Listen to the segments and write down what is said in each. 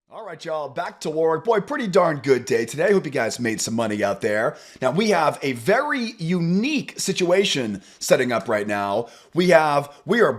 All right, y'all, back to work. Boy, pretty darn good day today. Hope you guys made some money out there. Now, we have a very unique situation setting up right now. We are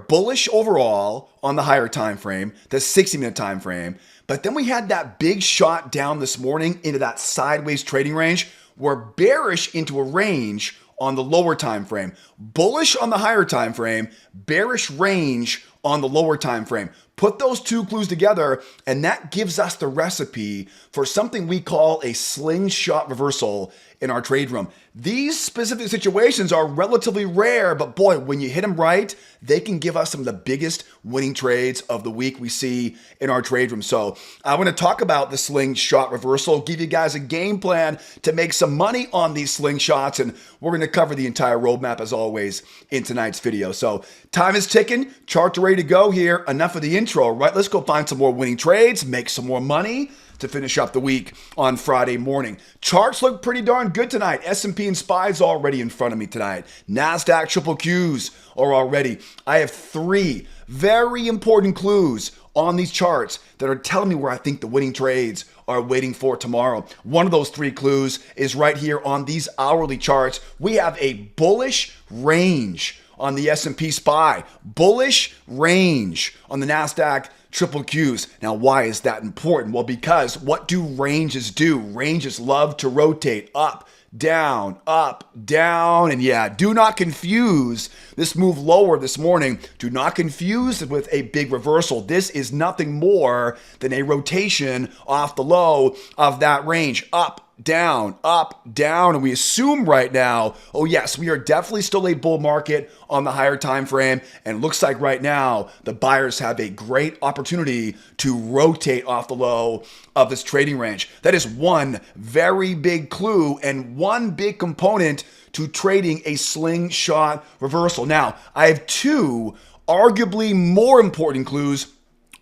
bullish overall on the higher time frame, the 60-minute time frame. But then we had that big shot down this morning into that sideways trading range. We're bearish into a range on the lower time frame. Bullish on the higher time frame, bearish range on the lower time frame. Put those two clues together, and that gives us the recipe for something we call a slingshot reversal in our trade room. These specific situations are relatively rare, but boy, when you hit them right, they can give us some of the biggest winning trades of the week we see in our trade room. So I want to talk about the slingshot reversal, give you guys a game plan to make some money on these slingshots, and we're going to cover the entire roadmap as always in tonight's video. So time is ticking, charts are ready to go here. Enough of the intro, right? Let's go find some more winning trades, make some more money to finish up the week on Friday morning. Charts look pretty darn good tonight. S&P and SPY's already in front of me tonight. NASDAQ triple Qs are already. I have three very important clues on these charts that are telling me where I think the winning trades are waiting for tomorrow. One of those three clues is right here on these hourly charts. We have a bullish range on the S&P SPY, bullish range on the NASDAQ triple Qs. Now, why is that important? Well, because what do ranges do? Ranges love to rotate up, down, and yeah, do not confuse this move lower this morning. Do not confuse it with a big reversal. This is nothing more than a rotation off the low of that range. Up, down, and we assume right now, oh yes, we are definitely still a bull market on the higher time frame, and it looks like right now the buyers have a great opportunity to rotate off the low of this trading range. That is one very big clue and one big component to trading a slingshot reversal. Now, I have two arguably more important clues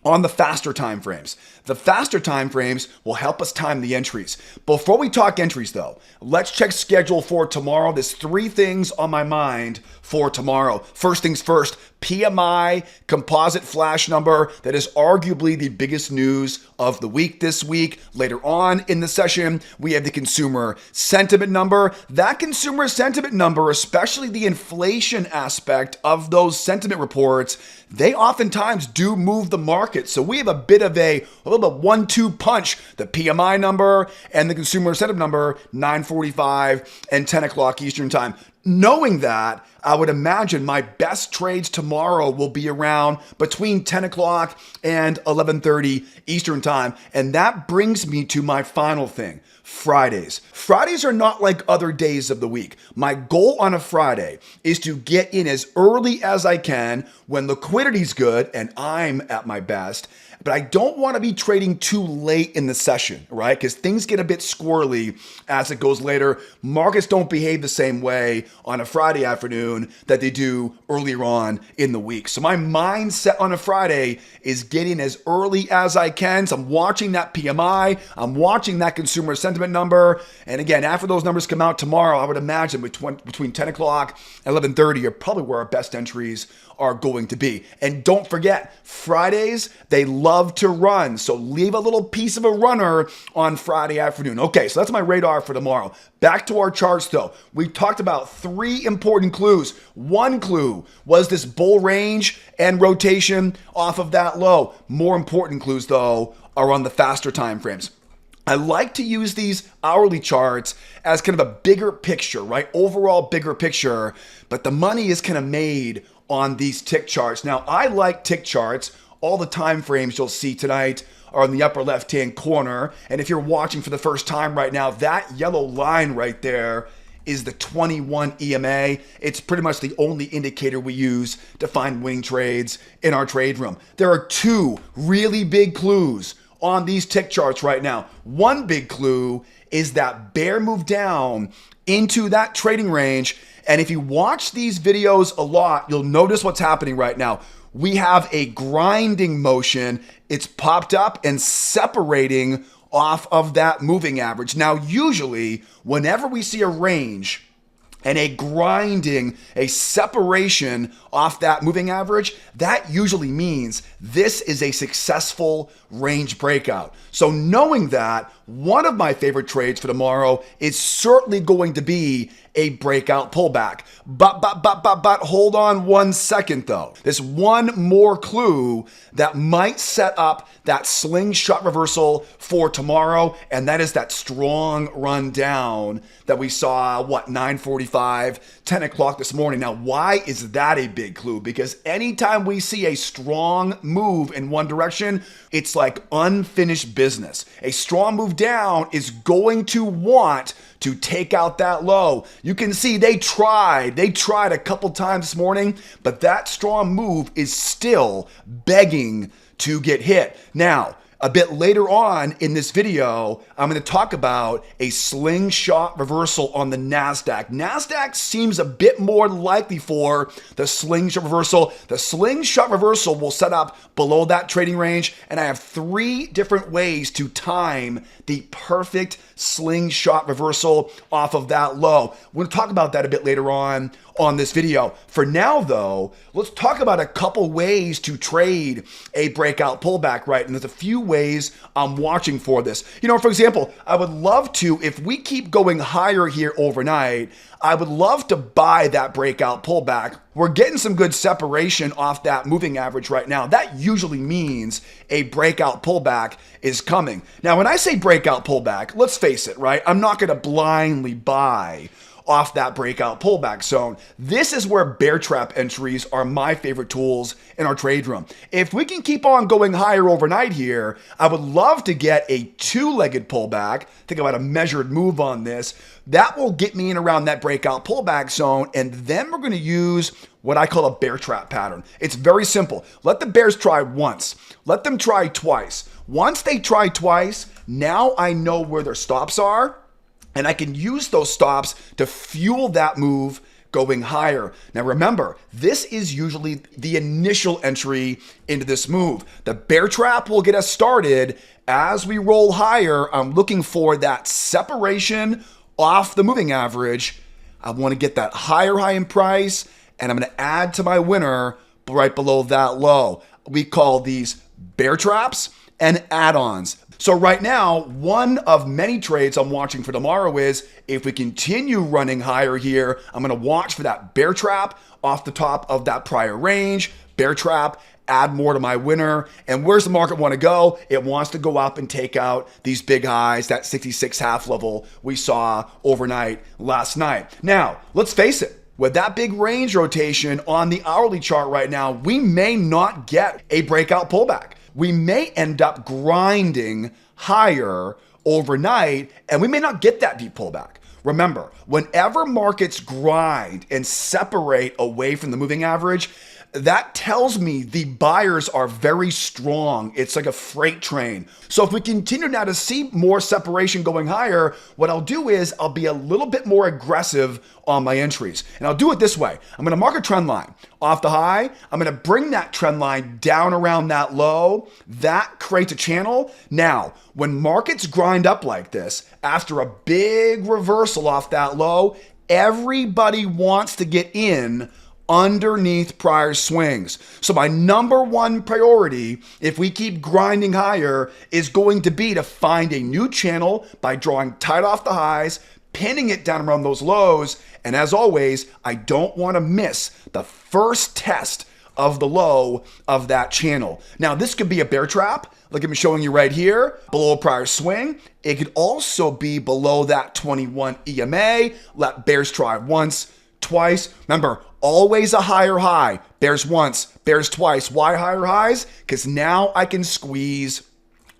on the faster time frames. The faster time frames will help us time the entries. Before we talk entries though, let's check schedule for tomorrow. There's three things on my mind for tomorrow. First things first, PMI composite flash number. That is arguably the biggest news of the week this week. Later on in the session, we have the consumer sentiment number. That consumer sentiment number, especially the inflation aspect of those sentiment reports, they oftentimes do move the market. So we have a bit of a little bit 1-2 punch. The PMI number and the consumer sentiment number, 9:45 and 10 o'clock Eastern time. Knowing that, I would imagine my best trades tomorrow will be around between 10 o'clock and 11:30 Eastern time. And that brings me to my final thing, Fridays. Fridays are not like other days of the week. My goal on a Friday is to get in as early as I can when liquidity's good and I'm at my best. But I don't want to be trading too late in the session, right? Because things get a bit squirrely as it goes later. Markets don't behave the same way on a Friday afternoon that they do earlier on in the week. So my mindset on a Friday is getting as early as I can. So I'm watching that PMI. I'm watching that consumer sentiment number. And again, after those numbers come out tomorrow, I would imagine between 10 o'clock and 11:30 are probably where our best entries are going to be. And don't forget, Fridays, they love to run. So leave a little piece of a runner on Friday afternoon. Okay, so that's my radar for tomorrow. Back to our charts though. We talked about three important clues. One clue was this bull range and rotation off of that low. More important clues though are on the faster time frames. I like to use these hourly charts as kind of a bigger picture, right? Overall bigger picture, but the money is kind of made on these tick charts. Now, I like tick charts. All the time frames you'll see tonight are in the upper left-hand corner. And if you're watching for the first time right now, that yellow line right there is the 21 EMA. It's pretty much the only indicator we use to find winning trades in our trade room. There are two really big clues on these tick charts right now. One big clue is that bear move down into that trading range. And if you watch these videos a lot, you'll notice what's happening right now. We have a grinding motion. It's popped up and separating off of that moving average. Now, usually, whenever we see a range and a grinding, a separation off that moving average, that usually means this is a successful range breakout. So knowing that, one of my favorite trades for tomorrow is certainly going to be a breakout pullback. But hold on 1 second though. There's one more clue that might set up that slingshot reversal for tomorrow, and that is that strong run down that we saw, 9:45, 10 o'clock this morning. Now, why is that a big clue? Because anytime we see a strong move in one direction, it's like unfinished business. A strong move down is going to want to take out that low. You can see they tried a couple times this morning, but that strong move is still begging to get hit. Now, a bit later on in this video, I'm going to talk about a slingshot reversal on the NASDAQ. NASDAQ seems a bit more likely for the slingshot reversal. The slingshot reversal will set up below that trading range, and I have 3 different ways to time the perfect slingshot reversal off of that low. We're going to talk about that a bit later on this video. For now, though, let's talk about a couple ways to trade a breakout pullback, right? And there's a few ways I'm watching for this. For example, I would love to, if we keep going higher here overnight, I would love to buy that breakout pullback. We're getting some good separation off that moving average right now. That usually means a breakout pullback is coming. Now, when I say breakout pullback, let's face it, right? I'm not going to blindly buy off that breakout pullback zone. This is where bear trap entries are my favorite tools in our trade room. If we can keep on going higher overnight here, I would love to get a 2-legged pullback. Think about a measured move on this. That will get me in around that breakout pullback zone, and then we're going to use what I call a bear trap pattern. It's very simple. Let the bears try once. Let them try twice. Once they try twice, now I know where their stops are, and I can use those stops to fuel that move going higher. Now remember, this is usually the initial entry into this move. The bear trap will get us started. As we roll higher, I'm looking for that separation off the moving average. I want to get that higher high in price, and I'm going to add to my winner right below that low. We call these bear traps and add-ons. So right now, one of many trades I'm watching for tomorrow is if we continue running higher here, I'm going to watch for that bear trap off the top of that prior range, bear trap, add more to my winner. And where's the market want to go? It wants to go up and take out these big highs, that 66 half level we saw overnight last night. Now, let's face it. With that big range rotation on the hourly chart right now, we may not get a breakout pullback. We may end up grinding higher overnight, and we may not get that deep pullback. Remember, whenever markets grind and separate away from the moving average, that tells me the buyers are very strong. It's like a freight train. So if we continue now to see more separation going higher, what I'll do is I'll be a little bit more aggressive on my entries. And I'll do it this way. I'm going to mark a trend line off the high. I'm going to bring that trend line down around that low. That creates a channel. Now, when markets grind up like this, after a big reversal off that low, everybody wants to get in underneath prior swings. So my number one priority, if we keep grinding higher, is going to be to find a new channel by drawing tight off the highs, pinning it down around those lows. And as always, I don't want to miss the first test of the low of that channel. Now, this could be a bear trap, like I'm showing you right here, below a prior swing. It could also be below that 21 EMA. Let bears try once, twice. Remember, always a higher high. Bears once, bears twice. Why higher highs? Because now I can squeeze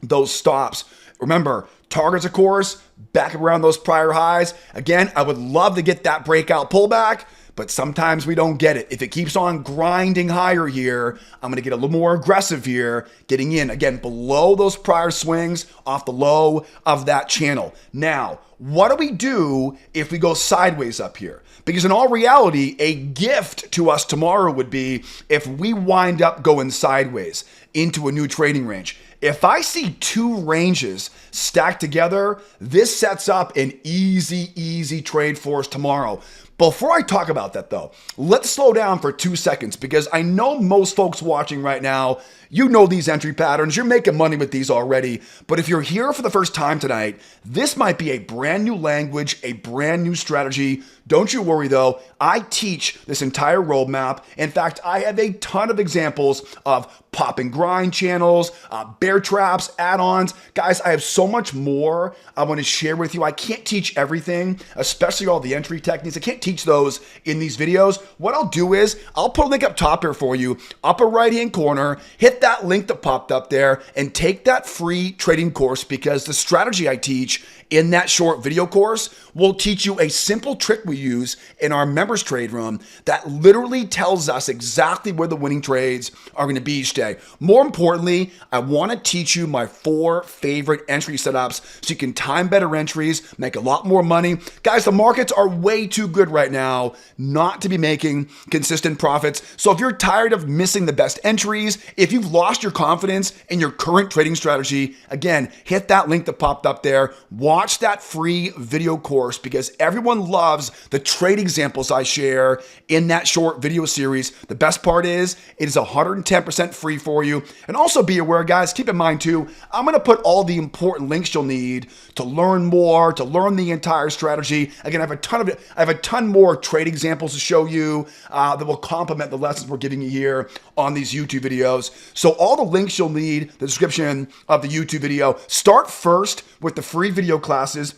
those stops. Remember, targets, of course, back around those prior highs. Again, I would love to get that breakout pullback, but sometimes we don't get it. If it keeps on grinding higher here, I'm going to get a little more aggressive here, getting in, again, below those prior swings off the low of that channel. Now, what do we do if we go sideways up here? Because in all reality, a gift to us tomorrow would be if we wind up going sideways into a new trading range. If I see two ranges stacked together, this sets up an easy trade for us tomorrow. Before I talk about that though, let's slow down for 2 seconds because I know most folks watching right now, you know these entry patterns, you're making money with these already. But if you're here for the first time tonight, this might be a brand new language, a brand new strategy. Don't you worry though, I teach this entire roadmap. In fact, I have a ton of examples of pop and grind channels, bear traps, add-ons. Guys, I have so much more I want to share with you. I can't teach everything, especially all the entry techniques. I can't teach those in these videos. What I'll do is I'll put a link up top here for you, upper right-hand corner, hit that link that popped up there and take that free trading course because the strategy I teach in that short video course will teach you a simple trick we use in our members trade room that literally tells us exactly where the winning trades are going to be each day. More importantly, I want to teach you my 4 favorite entry setups so you can time better entries, make a lot more money. Guys, the markets are way too good right now not to be making consistent profits. So if you're tired of missing the best entries, if you've lost your confidence in your current trading strategy, again, hit that link that popped up there. Watch that free video course because everyone loves the trade examples I share in that short video series. The best part is it is 110% free for you. And also be aware, guys, keep in mind too, I'm going to put all the important links you'll need to learn more, to learn the entire strategy. Again, I have a ton more trade examples to show you that will complement the lessons we're giving you here on these YouTube videos. So all the links you'll need, the description of the YouTube video. Start first with the free video classes.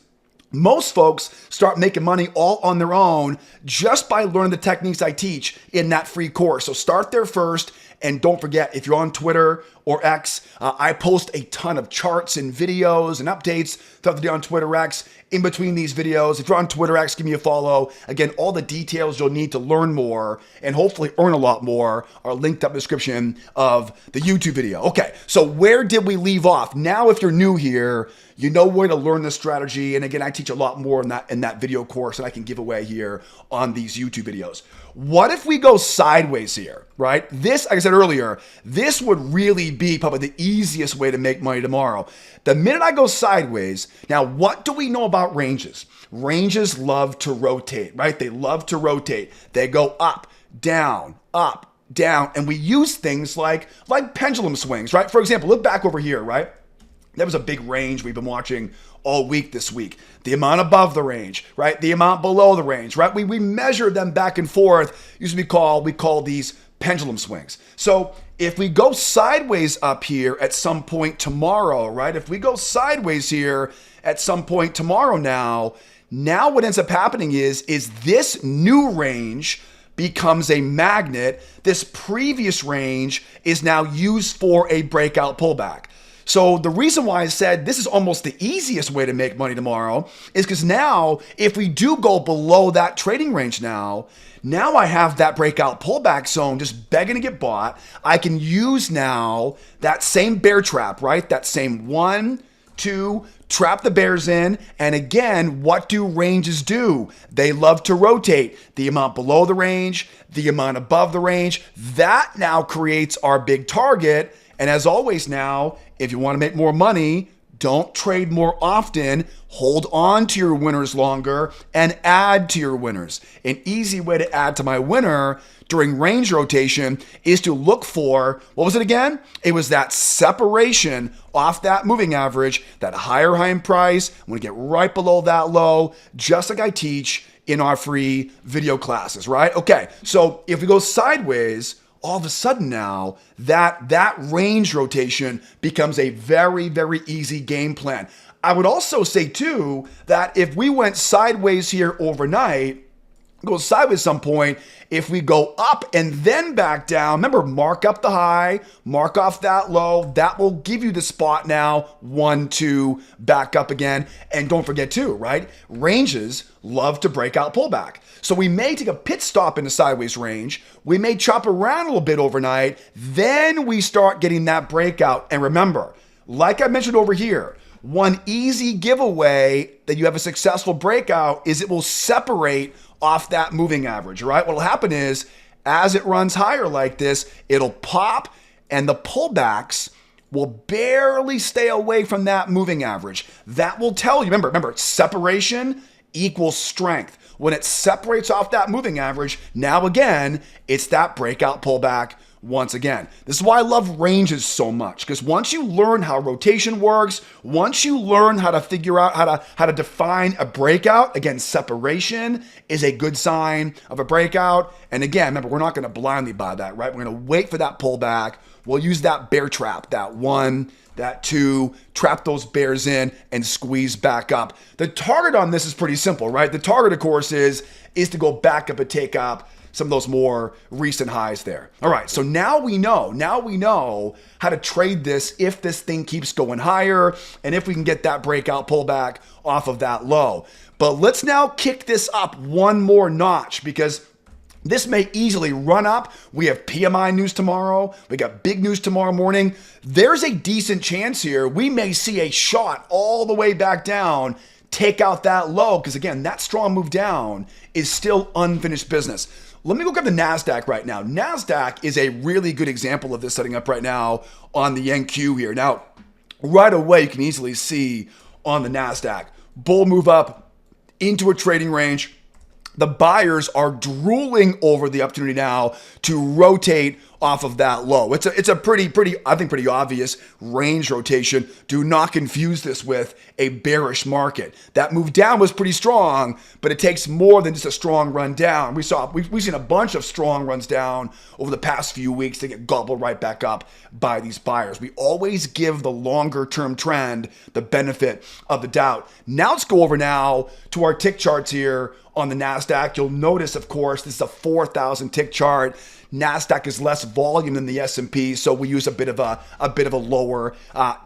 Most folks start making money all on their own just by learning the techniques I teach in that free course. So start there first. And don't forget, if you're on Twitter or X, I post a ton of charts and videos and updates throughout the day on Twitter X. In between these videos, if you're on Twitter X, give me a follow. Again, all the details you'll need to learn more and hopefully earn a lot more are linked up in the description of the YouTube video. Okay, so where did we leave off? Now, if you're new here, you know where to learn this strategy. And again, I teach a lot more in that video course that I can give away here on these YouTube videos. What if we go sideways here, right? This, like I said earlier, this would really be probably the easiest way to make money tomorrow. The minute I go sideways, now what do we know about ranges? Ranges love to rotate, right? They love to rotate. They go up, down, and we use things like pendulum swings, right? For example, look back over here, right? That was a big range we've been watching all week this week. The amount above the range, right? The amount below the range, right? We measure them back and forth. Usually we call these pendulum swings. So if we go sideways up here at some point tomorrow, right? If we go sideways here at some point tomorrow now what ends up happening is this new range becomes a magnet. This previous range is now used for a breakout pullback. So the reason why I said this is almost the easiest way to make money tomorrow is because now if we do go below that trading range now I have that breakout pullback zone just begging to get bought. I can use now that same bear trap, right? That same 1, 2, trap the bears in. And again, what do ranges do? They love to rotate. The amount below the range, the amount above the range, that now creates our big target. And as always now, if you want to make more money, don't trade more often, hold on to your winners longer and add to your winners. An easy way to add to my winner during range rotation is to look for, what was it again? It was that separation off that moving average, that higher high in price. I'm going to get right below that low, just like I teach in our free video classes, right? Okay, so if we go sideways, all of a sudden now that range rotation becomes a very, very easy game plan. I would also say too that if we went sideways here overnight, go sideways some point, if we go up and then back down, remember, mark up the high, mark off that low, that will give you the spot now, 1, 2, back up again. And don't forget too, right? Ranges love to break out pullback. So we may take a pit stop in the sideways range. We may chop around a little bit overnight. Then we start getting that breakout. And remember, like I mentioned over here, one easy giveaway that you have a successful breakout is it will separate off that moving average, right? What will happen is as it runs higher like this, it'll pop and the pullbacks will barely stay away from that moving average. That will tell you, remember, separation equals strength. when it separates off that moving average, now again, it's that breakout pullback once again. This is why I love ranges so much, because once you learn how rotation works, once you learn how to figure out how to define a breakout, again, separation is a good sign of a breakout. And again, remember, we're not going to blindly buy that, right? We're going to wait for that pullback. We'll use that bear trap, that 1, that 2, trap those bears in and squeeze back up. The target on this is pretty simple, right? The target, of course, is to go back up and take up some of those more recent highs there. All right, so now we know how to trade this if this thing keeps going higher and if we can get that breakout pullback off of that low. But let's now kick this up one more notch, because this may easily run up. We have PMI news tomorrow. We got big news tomorrow morning. There's a decent chance here we may see a shot all the way back down, take out that low, because again, that strong move down is still unfinished business. Let me go grab the NASDAQ right now. NASDAQ is a really good example of this setting up right now on the NQ here. Now, right away, you can easily see on the NASDAQ, bull move up into a trading range. The buyers are drooling over the opportunity now to rotate off of that low. It's a pretty I think pretty obvious range rotation. Do not confuse this with a bearish market. That move down was pretty strong, but it takes more than just a strong run down. We've seen a bunch of strong runs down over the past few weeks to get gobbled right back up by these buyers. We always give the longer term trend the benefit of the doubt. Now let's go over now to our tick charts here on the NASDAQ. You'll notice, of course, this is a 4,000 tick chart. NASDAQ is less volume than the S&P, so we use a bit of a lower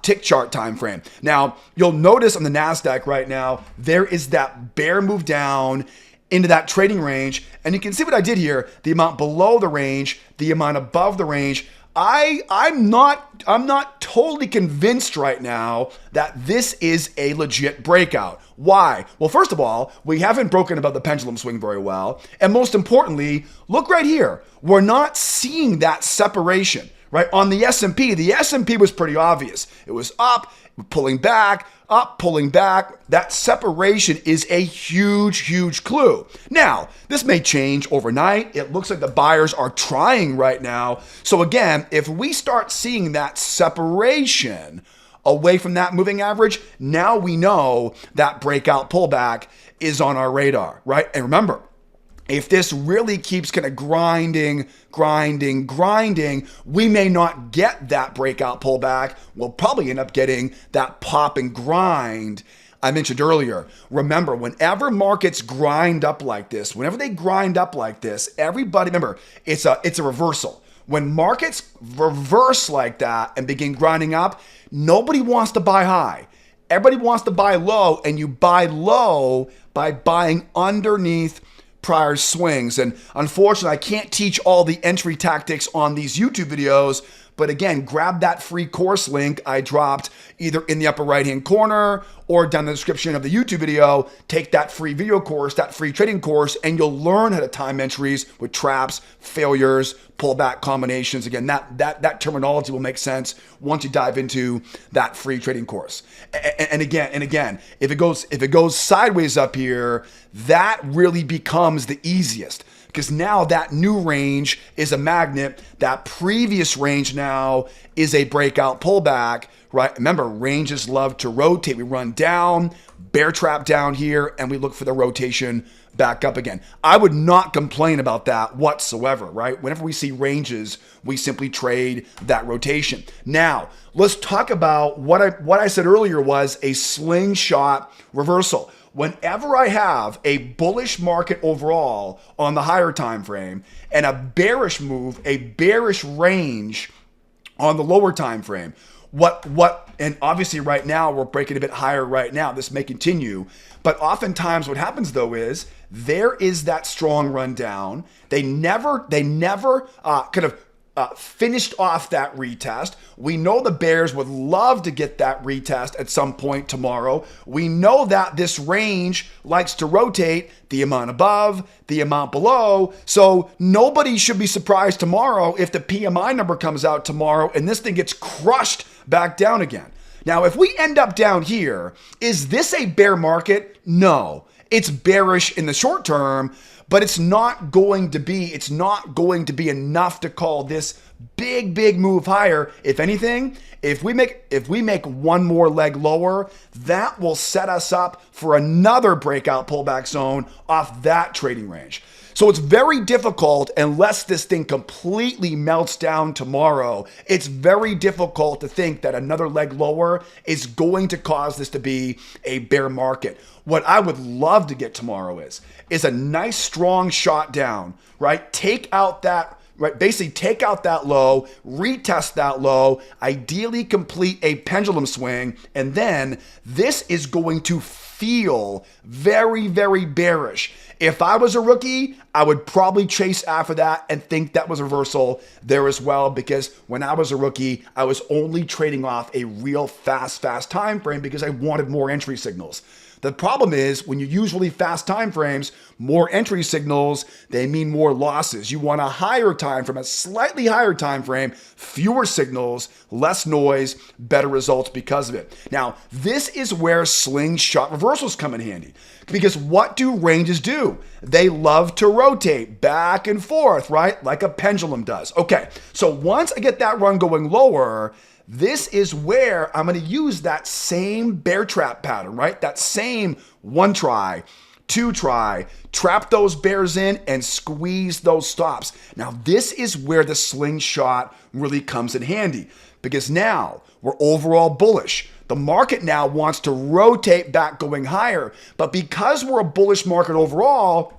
tick chart time frame. Now, you'll notice on the NASDAQ right now, there is that bear move down into that trading range, and you can see what I did here, the amount below the range, the amount above the range. I'm not totally convinced right now that this is a legit breakout. Why? Well, first of all, we haven't broken above the pendulum swing very well. And most importantly, look right here. We're not seeing that separation, right? On the S&P was pretty obvious. It was up, pulling back, up, pulling back. That separation is a huge clue. Now, this may change overnight. It looks like the buyers are trying right now. So again, if we start seeing that separation away from that moving average, now we know that breakout pullback is on our radar, right? And remember, if this really keeps kind of grinding, we may not get that breakout pullback. We'll probably end up getting that pop and grind I mentioned earlier. Remember, whenever markets grind up like this, everybody, remember, it's a reversal. When markets reverse like that and begin grinding up, nobody wants to buy high. Everybody wants to buy low, and you buy low by buying underneath prior swings. And unfortunately, I can't teach all the entry tactics on these YouTube videos, but again, grab that free course link I dropped either in the upper right-hand corner or down in the description of the YouTube video. Take that free video course, that free trading course, and you'll learn how to time entries with traps, failures, pullback combinations. Again, that terminology will make sense once you dive into that free trading course. And again, if it goes sideways up here, that really becomes the easiest, because now that new range is a magnet. That previous range now is a breakout pullback, right? Remember, ranges love to rotate. We run down, bear trap down here, and we look for the rotation back up again. I would not complain about that whatsoever, right? Whenever we see ranges, we simply trade that rotation. Now, let's talk about what I said earlier was a slingshot reversal. Whenever I have a bullish market overall on the higher time frame and a bearish move, a bearish range on the lower time frame, and obviously right now we're breaking a bit higher right now. This may continue, but oftentimes what happens though is there is that strong run down. They never finished off that retest. We know the bears would love to get that retest at some point tomorrow. We know that this range likes to rotate the amount above, the amount below. So nobody should be surprised tomorrow if the PMI number comes out tomorrow and this thing gets crushed back down again. Now, if we end up down here, is this a bear market? No. It's bearish in the short term, but it's not going to be enough to call this big move higher. If anything, if we make one more leg lower, that will set us up for another breakout pullback zone off that trading range. So it's very difficult, unless this thing completely melts down tomorrow, it's very difficult to think that another leg lower is going to cause this to be a bear market. What I would love to get tomorrow is a nice strong shot down, right? Basically take out that low, retest that low, ideally complete a pendulum swing, and then this is going to feel very bearish. If I was a rookie, I would probably chase after that and think that was a reversal there as well, because when I was a rookie, I was only trading off a real fast time frame because I wanted more entry signals. The problem is when you use really fast time frames, more entry signals, they mean more losses. You want a higher time frame, a slightly higher time frame, fewer signals, less noise, better results because of it. Now, this is where slingshot reversals come in handy, because what do ranges do? They love to rotate back and forth, right? Like a pendulum does. Okay, so once I get that run going lower, this is where I'm going to use that same bear trap pattern, right? That same one try, two try, trap those bears in and squeeze those stops. Now, this is where the slingshot really comes in handy, because now we're overall bullish. The market now wants to rotate back going higher, but because we're a bullish market overall,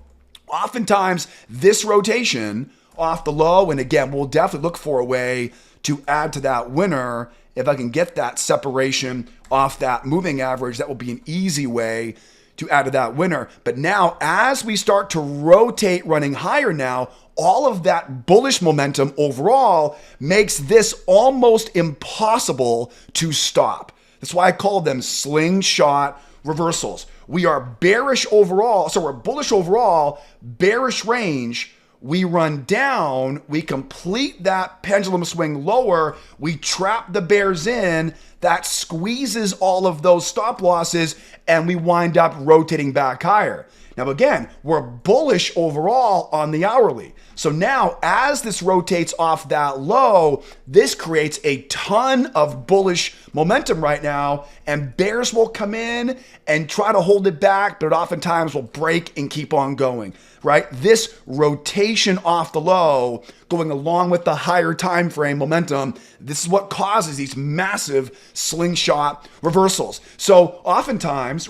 oftentimes this rotation off the low, and again, we'll definitely look for a way to add to that winner. If I can get that separation off that moving average, that will be an easy way to add to that winner. But now, as we start to rotate running higher now, all of that bullish momentum overall makes this almost impossible to stop. That's why I call them slingshot reversals. We are bearish overall, so we're bullish overall, bearish range. We run down, we complete that pendulum swing lower, we trap the bears in, that squeezes all of those stop losses, and we wind up rotating back higher. Now again, we're bullish overall on the hourly. So now as this rotates off that low, this creates a ton of bullish momentum right now, and bears will come in and try to hold it back, but it oftentimes will break and keep on going, right? This rotation off the low going along with the higher time frame momentum, this is what causes these massive slingshot reversals. So oftentimes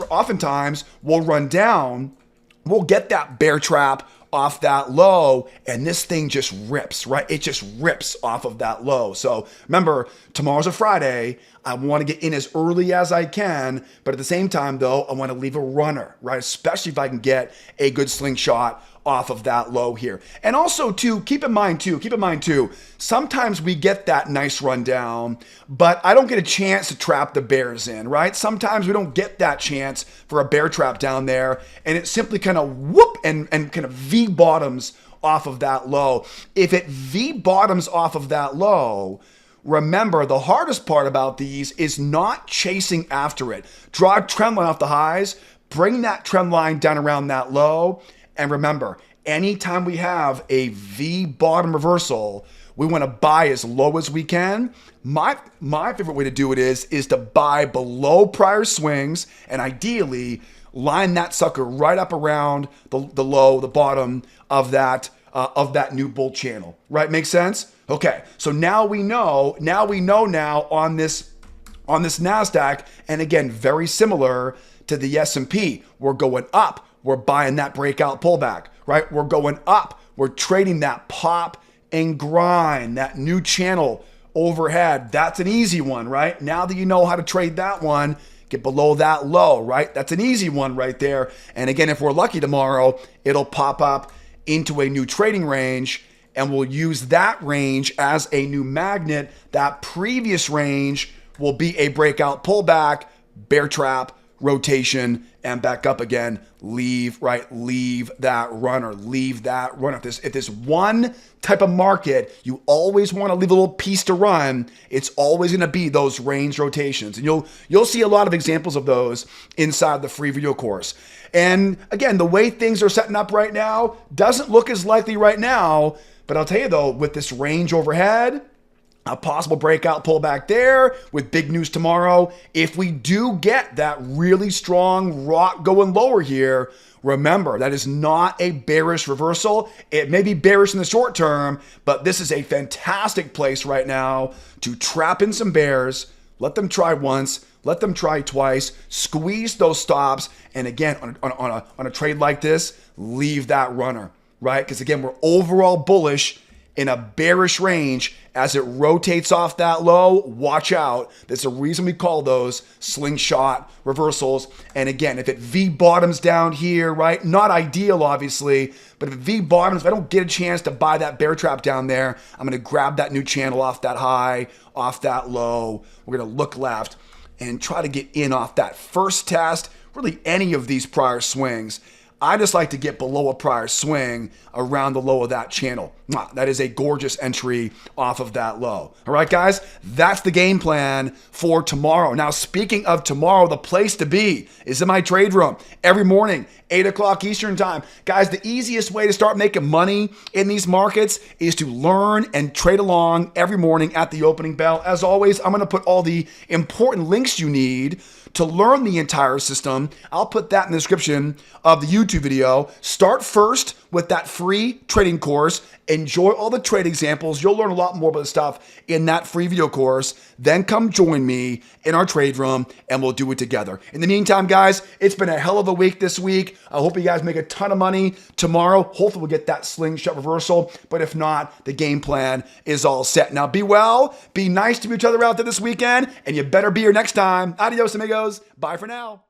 we'll run down, we'll get that bear trap off that low, and this thing just rips, right? It just rips off of that low. So remember, tomorrow's a Friday. I want to get in as early as I can, but at the same time though, I want to leave a runner, right? Especially if I can get a good slingshot off of that low here. And also too, keep in mind too, sometimes we get that nice run down, but I don't get a chance to trap the bears in, right? Sometimes we don't get that chance for a bear trap down there, and it simply kind of whoop and kind of V bottoms off of that low. If it V bottoms off of that low, remember, the hardest part about these is not chasing after it. Draw a trend line off the highs, bring that trend line down around that low, and remember, anytime we have a V bottom reversal, we want to buy as low as we can. My favorite way to do it is to buy below prior swings, and ideally line that sucker right up around the low, the bottom of that new bull channel. Right? Make sense? Okay. So now we know on this NASDAQ, and again, very similar to the S&P, we're going up. We're buying that breakout pullback, right? We're going up. We're trading that pop and grind, that new channel overhead. That's an easy one, right? Now that you know how to trade that one, get below that low, right? That's an easy one right there. And again, if we're lucky tomorrow, it'll pop up into a new trading range, and we'll use that range as a new magnet. That previous range will be a breakout pullback, bear trap, rotation, and back up again. Leave that runner. Leave that runner. If there's one type of market you always want to leave a little piece to run, it's always going to be those range rotations. And you'll see a lot of examples of those inside the free video course. And again, the way things are setting up right now doesn't look as likely right now, but I'll tell you though, with this range overhead, a possible breakout pullback there with big news tomorrow. If we do get that really strong rock going lower here, remember, that is not a bearish reversal. It may be bearish in the short term, but this is a fantastic place right now to trap in some bears. Let them try once, let them try twice, squeeze those stops. And again, on a trade like this, leave that runner, right? Because again, we're overall bullish in a bearish range as it rotates off that low. Watch out. That's a reason we call those slingshot reversals. And again, if it V bottoms down here, right? Not ideal, obviously, but if it V bottoms, if I don't get a chance to buy that bear trap down there, I'm going to grab that new channel off that high, off that low. We're going to look left and try to get in off that first test, really any of these prior swings. I just like to get below a prior swing around the low of that channel. That is a gorgeous entry off of that low. All right, guys, that's the game plan for tomorrow. Now, speaking of tomorrow, the place to be is in my trade room every morning, 8 o'clock Eastern time. Guys, the easiest way to start making money in these markets is to learn and trade along every morning at the opening bell. As always, I'm going to put all the important links you need to learn the entire system. I'll put that in the description of the YouTube video. Start first with that free trading course. Enjoy all the trade examples. You'll learn a lot more about the stuff in that free video course. Then come join me in our trade room and we'll do it together. In the meantime, guys, it's been a hell of a week this week. I hope you guys make a ton of money tomorrow. Hopefully we'll get that slingshot reversal. But if not, the game plan is all set. Now be well, be nice to each other out there this weekend, and you better be here next time. Adios, amigos. Bye for now.